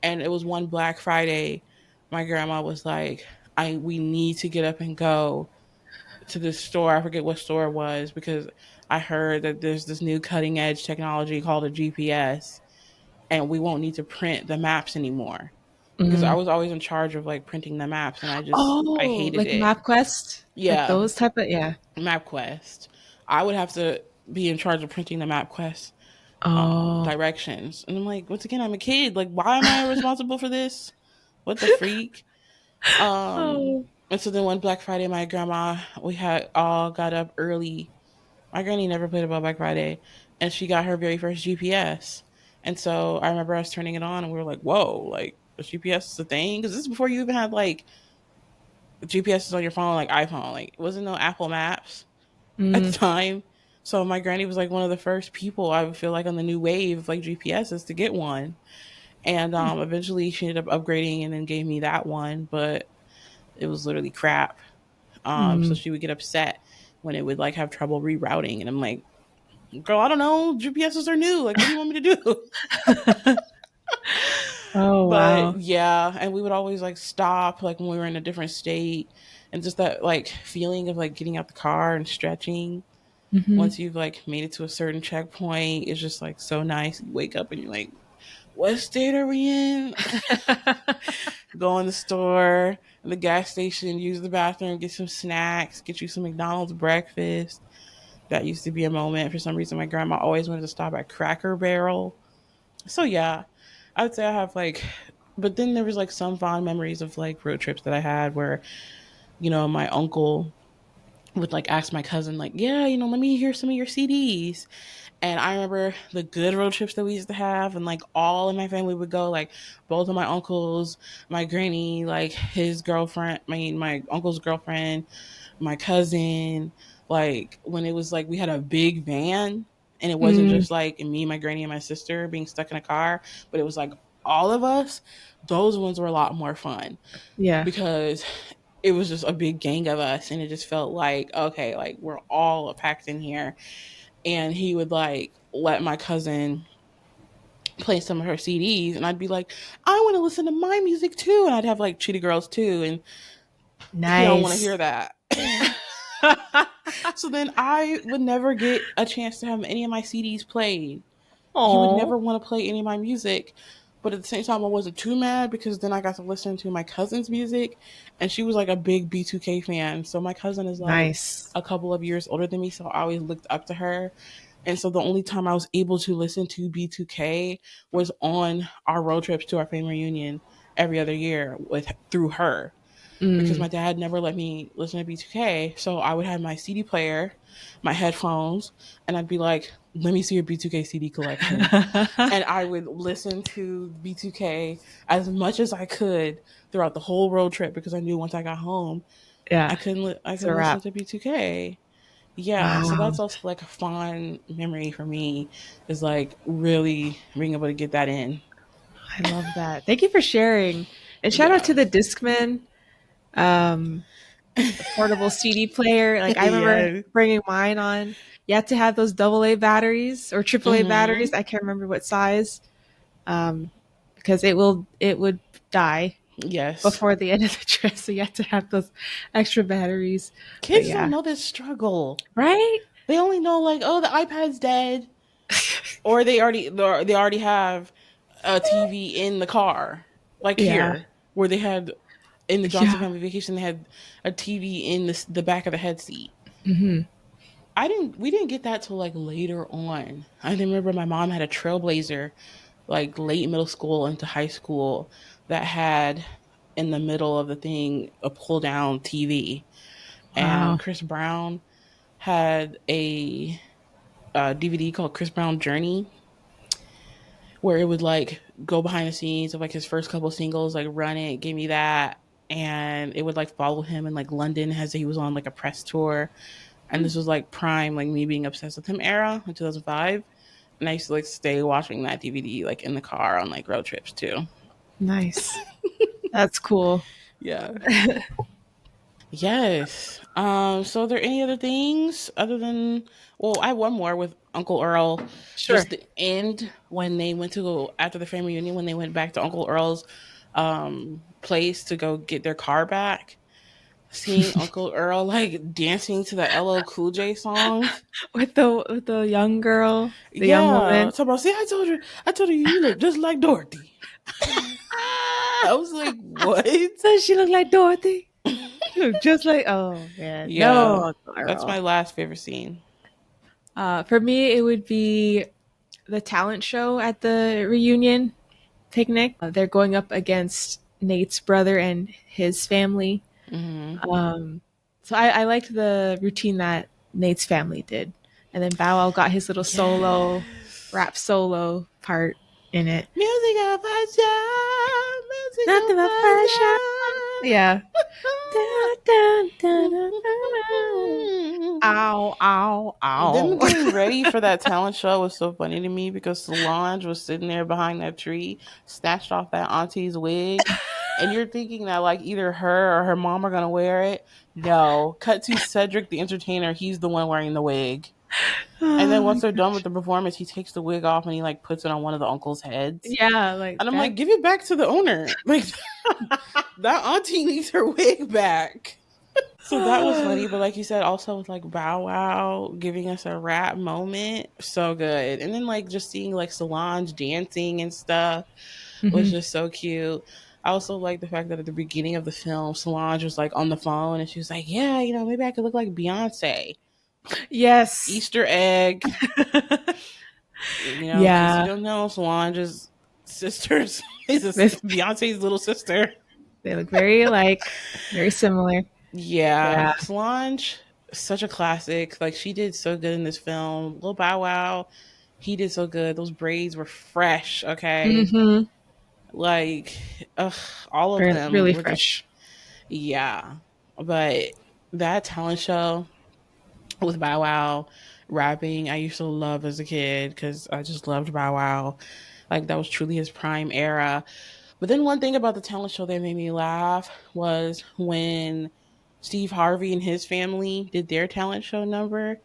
And it was one Black Friday. My grandma was like, I we need to get up and go to this store. I forget what store it was because I heard that there's this new cutting edge technology called a GPS and we won't need to print the maps anymore. Because I Mm. was always in charge of like printing the maps and I Oh, hated like it. MapQuest, like Yeah, those type of yeah. MapQuest. I would have to be in charge of printing the MapQuest Oh, directions. And I'm like, once again, I'm a kid. Like, why am I responsible for this? What the freak? oh, And so then one Black Friday, my grandma, we had all got up early. My granny never played about Black Friday, and she got her very first GPS. And so I remember us turning it on, and we were like, "Whoa! Like the GPS is a thing?" Because this is before you even had like GPS is on your phone, like iPhone. Like it wasn't no Apple Maps at the mm, time. So my granny was like one of the first people I would feel like on the new wave of like GPSs to get one. And eventually she ended up upgrading and then gave me that one, but it was literally crap. So Mm. she would get upset when it would like have trouble rerouting, and I'm like, girl, I don't know. GPSs are new. Like, what do you want me to do? Oh But wow. yeah, and we would always like stop like when we were in a different state, and just that like feeling of like getting out the car and stretching Hmm. once you've like made it to a certain checkpoint is just like so nice. You wake up and you're like, what state are we in? Go in the store, the gas station, use the bathroom, get some snacks, get you some McDonald's breakfast. That used to be a moment. For some reason, my grandma always wanted to stop at Cracker Barrel. So yeah, I would say I have like, but then there was like some fond memories of like road trips that I had where, my uncle would like ask my cousin like, yeah, let me hear some of your CDs. And I remember the good road trips that we used to have, and like all of my family would go, like both of my uncles, my granny, like his girlfriend, my uncle's girlfriend, my cousin, like when it was like we had a big van and it wasn't Mm. just like me, my granny, and my sister being stuck in a car, but it was like all of us. Those ones were a lot more fun Yeah. because it was just a big gang of us, and it just felt like, okay, like we're all packed in here. And he would like let my cousin play some of her CDs, and I'd be like, I want to listen to my music too, and I'd have like Cheetah Girls too, and he don't want to Nice. hear that. So then I would never get a chance to have any of my CDs played. He would Oh, never want to play any of my music. But at the same time, I wasn't too mad because then I got to listen to my cousin's music, and she was like a big B2K fan. So my cousin is like nice. a couple of years older than me, so I always looked up to her. And so the only time I was able to listen to B2K was on our road trips to our family reunion every other year with through her, because Mm. my dad never let me listen to B2K. So I would have my CD player, my headphones, and I'd be like, let me see your B2K CD collection. And I would listen to B2K as much as I could throughout the whole road trip because I knew once I got home, Yeah, I it's a couldn't listen wrap. to B2K. Yeah, so Wow, that's also like a fond memory for me, is like really being able to get that in. I love that. Thank you for sharing, and shout out to Yeah. the Discman, um, the portable CD player. Like I remember Yeah. bringing mine on. You had to have those AA batteries or AAA batteries. Mhm. I can't remember what size, um, because it would die Yes. before the end of the trip. So you had to have those extra batteries. But Kids don't yeah, know this struggle. right? They only know like, oh, the iPad's dead, or they already have a TV in the car. Like Yeah, here, where they had in the Johnson yeah. Family Vacation, they had a TV in the back of the head seat. Hmm. We didn't get that till like later on. I remember my mom had a Trailblazer like late middle school into high school that had in the middle of the thing a pull down TV, and Wow. Chris Brown had a DVD called Chris Brown Journey, where it would like go behind the scenes of like his first couple singles, like Run It, Give Me That, and it would like follow him in like London as he was on like a press tour. And this was like prime like me being obsessed with him era in 2005. And I used to like stay watching that DVD like in the car on like road trips too. Nice. That's cool. Yeah. Yes. So are there any other things other than, well, I have one more with Uncle Earl. Sure. Just the end when they went to go after the family reunion, when they went back to Uncle Earl's place to go get their car back. Seeing Uncle Earl like dancing to the LL Cool J songs. With the young girl, the young Yeah. woman. Talk about, see, I told her you look just like Dorothy. I was like, what? Does she look like Dorothy? You look just like, oh man, Yeah. no, That's girl. my last favorite scene. For me, it would be the talent show at the reunion picnic. They're going up against Nate's brother and his family. Hmm. So I liked the routine that Nate's family did, and then Bow Wow got his little solo, Yes. rap solo part in it. Music of passion. Music Nothing of but pressure. passion. Yeah. Dun, dun, dun, dun, dun, dun. Ow, ow, Them ow. getting ready for that talent show was so funny to me because Solange was sitting there behind that tree, snatched off that auntie's wig, and you're thinking that like either her or her mom are gonna wear it. No, cut to Cedric the Entertainer. He's the one wearing the wig. And Oh then my once they're done with gosh. the performance, he takes the wig off and he like puts it on one of the uncle's heads. Yeah, like And I'm like, that. give it back to the owner. Like that auntie needs her wig back. So that was funny, but like you said, also with like Bow Wow giving us a rap moment, so good. And then like just seeing like Solange dancing and stuff was Mhm. just so cute. I also like the fact that at the beginning of the film, Solange was like on the phone and she was like, "Yeah, you know, maybe I could look like Beyonce." Yes. Easter egg, you know, in case you Yeah. don't know, Solange's sisters is This Beyonce's little sister. they look very alike, very similar. Yeah, Yeah. Solange, such a classic. Like she did so good in this film. Lil Bow Wow, he did so good. Those braids were fresh. Okay, Mhm. like, ugh, all of Really, them really were just fresh. yeah. But that talent show with Bow Wow rapping, I used to love as a kid because I just loved Bow Wow. Like that was truly his prime era. But then one thing about the talent show that made me laugh was when Steve Harvey and his family did their talent show number.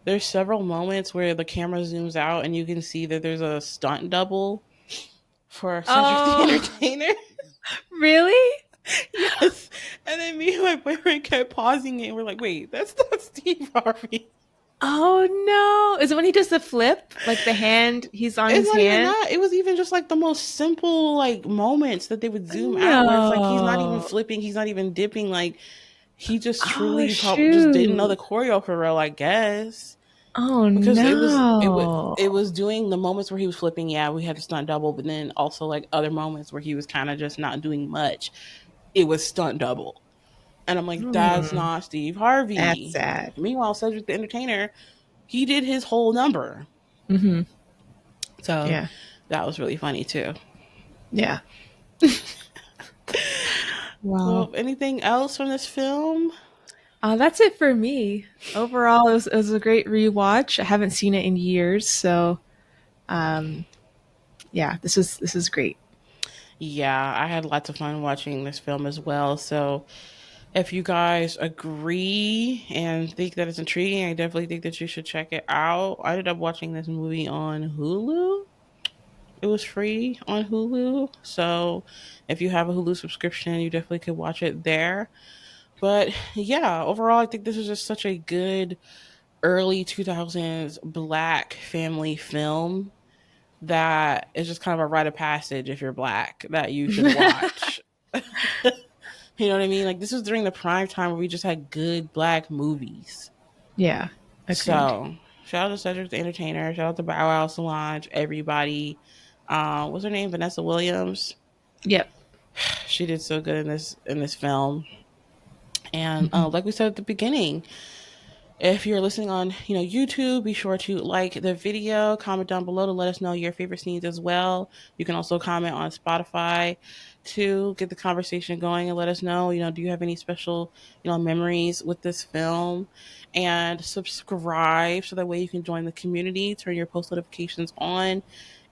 There's several moments where the camera zooms out and you can see that there's a stunt double for Cedric the Oh, Entertainer. really? Yes. And then me and my boyfriend kept pausing it and we're like, wait, that's not Steve Harvey. Oh no. Is it when he does the flip? Like the hand, he's on It's his not even hand? that. It was even just like the most simple like moments that they would zoom out where it's like he's not even No. flipping, he's not even dipping. Like he just Oh truly probably just didn't know the shoot. choreo for real, I guess. Oh Because no. it was doing the moments where he was flipping, yeah, we had to stunt double, but then also like other moments where he was kind of just not doing much. It was stunt double. And I'm like, that's Hmm. not Steve That's Harvey. sad. Meanwhile, Cedric the Entertainer, he did his whole number. Hmm. So Yeah. that was really funny too. Yeah. Wow. Well, anything else from this film? That's it for me. Overall, it was a great rewatch. I haven't seen it in years, so um, yeah, this is great. Yeah, I had lots of fun watching this film as well. So if you guys agree and think that it's intriguing, I definitely think that you should check it out. I ended up watching this movie on Hulu. It was free on Hulu. So if you have a Hulu subscription, you definitely could watch it there. But yeah, overall, I think this is just such a good early 2000s black family film that is just kind of a rite of passage if you're black that you should watch. You know what I mean? Like this was during the prime time where we just had good black movies. Yeah, agreed. So shout out to Cedric the Entertainer, shout out to Bow Wow, Solange, everybody. What's her name? Vanessa Williams. Yep. She did so good in this film. And Mhm. like we said at the beginning, if you're listening on, you know, YouTube, be sure to like the video, comment down below to let us know your favorite scenes as well. You can also comment on Spotify to get the conversation going and let us know, you know, do you have any special, you know, memories with this film? And subscribe so that way you can join the community, turn your post notifications on,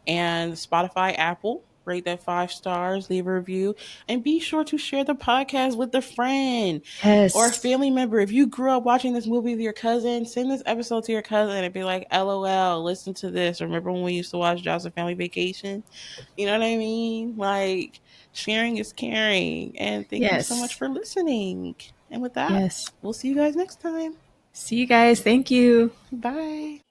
and Spotify, Apple. Rate that 5 stars, leave a review, and be sure to share the podcast with a friend or a Yes. family member. If you grew up watching this movie with your cousin, send this episode to your cousin and be like, LOL, listen to this. Remember when we used to watch Joseph Family Vacation? You know what I mean? Like, sharing is caring. And thank you so much Yes. for listening. And with that, Yes. we'll see you guys next time. See you guys. Thank you. Bye.